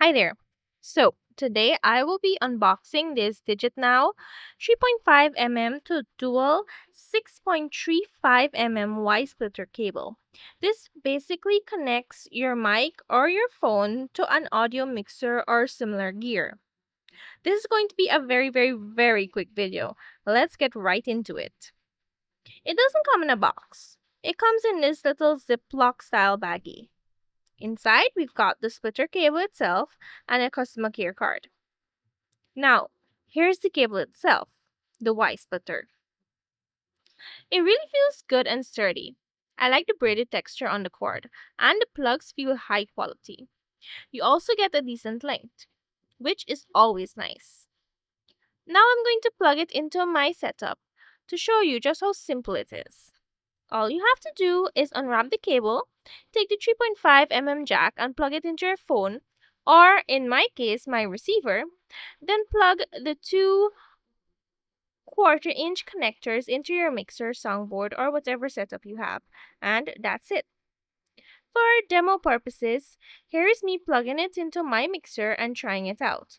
Hi there. So, today I will be unboxing this DIGITNOW 3.5 mm to dual 6.35 mm Y splitter cable. This basically connects your mic or your phone to an audio mixer or similar gear. This is going to be a very quick video. Let's get right into it. It doesn't come in a box. It comes in this little Ziploc style baggie. Inside, we've got the splitter cable itself and a customer care card. Now, here's the cable itself, the Y splitter. It really feels good and sturdy. I like the braided texture on the cord, and the plugs feel high quality. You also get a decent length, which is always nice. Now I'm going to plug it into my setup to show you just how simple it is. All you have to do is unwrap the cable, take the 3.5 mm jack and plug it into your phone, or in my case, my receiver, then plug the two quarter-inch connectors into your mixer, soundboard, or whatever setup you have, and that's it. For demo purposes, here is me plugging it into my mixer and trying it out.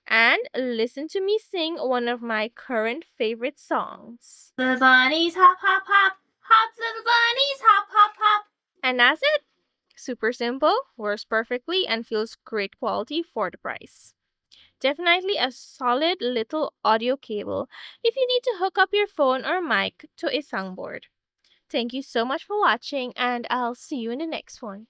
And listen to me sing one of my current favorite songs. Little bunnies hop, hop, hop. Hop, little bunnies hop, hop, hop. And that's it. Super simple, works perfectly, and feels great quality for the price. Definitely a solid little audio cable if you need to hook up your phone or mic to a soundboard. Thank you so much for watching, and I'll see you in the next one.